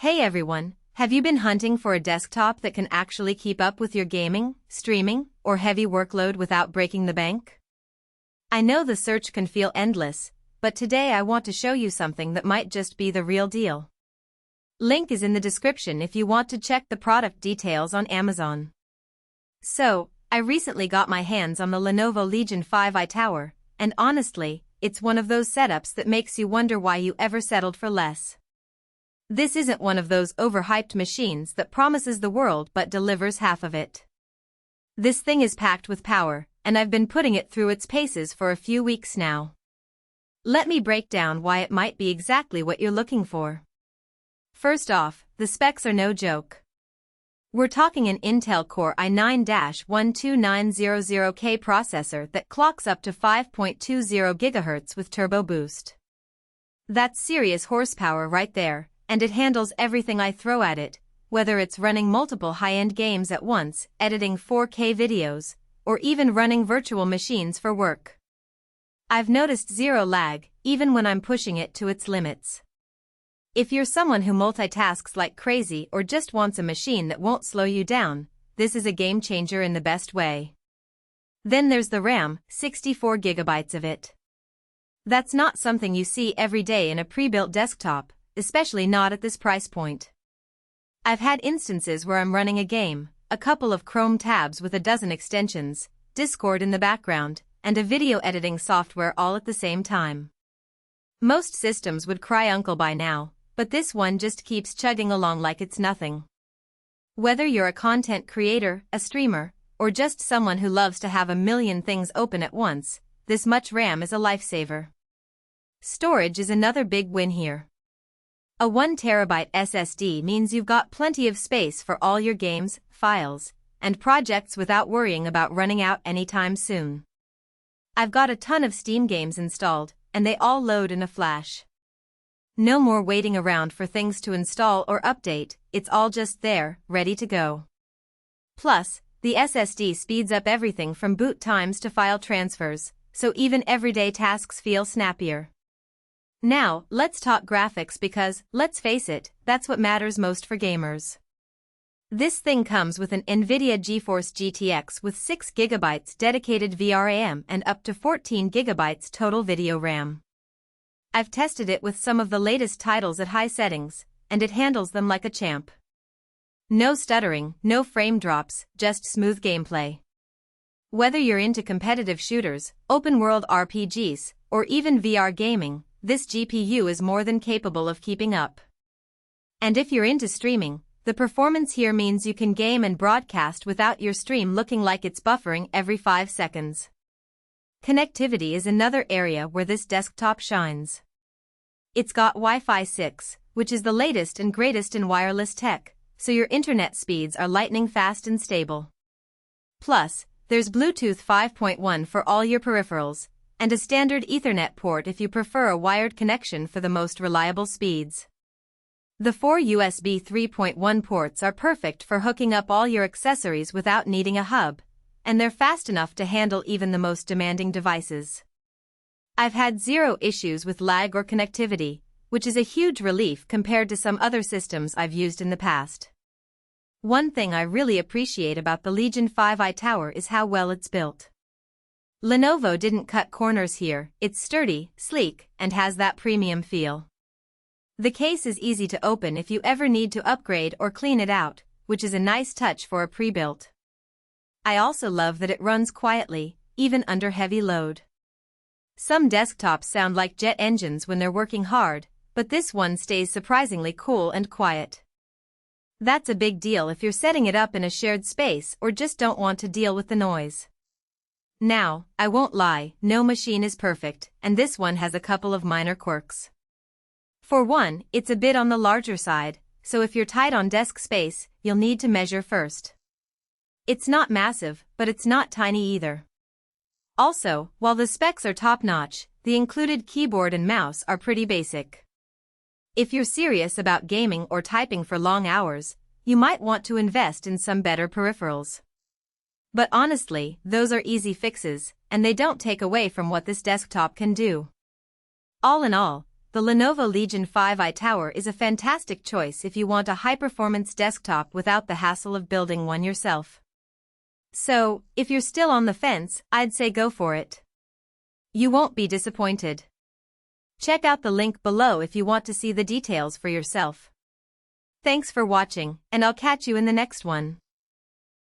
Hey everyone, have you been hunting for a desktop that can actually keep up with your gaming, streaming, or heavy workload without breaking the bank? I know the search can feel endless, but today I want to show you something that might just be the real deal. Link is in the description if you want to check the product details on Amazon. So, I recently got my hands on the Lenovo Legion 5i Tower, and honestly, it's one of those setups that makes you wonder why you ever settled for less. This isn't one of those overhyped machines that promises the world but delivers half of it. This thing is packed with power, and I've been putting it through its paces for a few weeks now. Let me break down why it might be exactly what you're looking for. First off, the specs are no joke. We're talking an Intel Core i9-12900K processor that clocks up to 5.20 GHz with turbo boost. That's serious horsepower right there, and it handles everything I throw at it, whether it's running multiple high-end games at once, editing 4K videos, or even running virtual machines for work. I've noticed zero lag, even when I'm pushing it to its limits. If you're someone who multitasks like crazy or just wants a machine that won't slow you down, this is a game changer in the best way. Then there's the RAM, 64 GB of it. That's not something you see every day in a pre-built desktop, especially not at this price point. I've had instances where I'm running a game, a couple of Chrome tabs with a dozen extensions, Discord in the background, and a video editing software all at the same time. Most systems would cry uncle by now, but this one just keeps chugging along like it's nothing. Whether you're a content creator, a streamer, or just someone who loves to have a million things open at once, this much RAM is a lifesaver. Storage is another big win here. A 1 TB SSD means you've got plenty of space for all your games, files, and projects without worrying about running out anytime soon. I've got a ton of Steam games installed, and they all load in a flash. No more waiting around for things to install or update, it's all just there, ready to go. Plus, the SSD speeds up everything from boot times to file transfers, so even everyday tasks feel snappier. Now, let's talk graphics because, let's face it, that's what matters most for gamers. This thing comes with an NVIDIA GeForce GTX with 6 GB dedicated VRAM and up to 14 GB total video RAM. I've tested it with some of the latest titles at high settings, and it handles them like a champ. No stuttering, no frame drops, just smooth gameplay. Whether you're into competitive shooters, open-world RPGs, or even VR gaming, this GPU is more than capable of keeping up. And if you're into streaming, the performance here means you can game and broadcast without your stream looking like it's buffering every 5 seconds. Connectivity is another area where this desktop shines. It's got Wi-Fi 6, which is the latest and greatest in wireless tech, so your internet speeds are lightning fast and stable. Plus, there's Bluetooth 5.1 for all your peripherals, and a standard Ethernet port if you prefer a wired connection for the most reliable speeds. The 4 USB 3.1 ports are perfect for hooking up all your accessories without needing a hub, and they're fast enough to handle even the most demanding devices. I've had zero issues with lag or connectivity, which is a huge relief compared to some other systems I've used in the past. One thing I really appreciate about the Legion 5i Tower is how well it's built. Lenovo didn't cut corners here, it's sturdy, sleek, and has that premium feel. The case is easy to open if you ever need to upgrade or clean it out, which is a nice touch for a pre-built. I also love that it runs quietly, even under heavy load. Some desktops sound like jet engines when they're working hard, but this one stays surprisingly cool and quiet. That's a big deal if you're setting it up in a shared space or just don't want to deal with the noise. Now, I won't lie, no machine is perfect, and this one has a couple of minor quirks. For one, it's a bit on the larger side, so if you're tight on desk space, you'll need to measure first. It's not massive, but it's not tiny either. Also, while the specs are top-notch, the included keyboard and mouse are pretty basic. If you're serious about gaming or typing for long hours, you might want to invest in some better peripherals. But honestly, those are easy fixes, and they don't take away from what this desktop can do. All in all, the Lenovo Legion 5i Tower is a fantastic choice if you want a high-performance desktop without the hassle of building one yourself. So, if you're still on the fence, I'd say go for it. You won't be disappointed. Check out the link below if you want to see the details for yourself. Thanks for watching, and I'll catch you in the next one.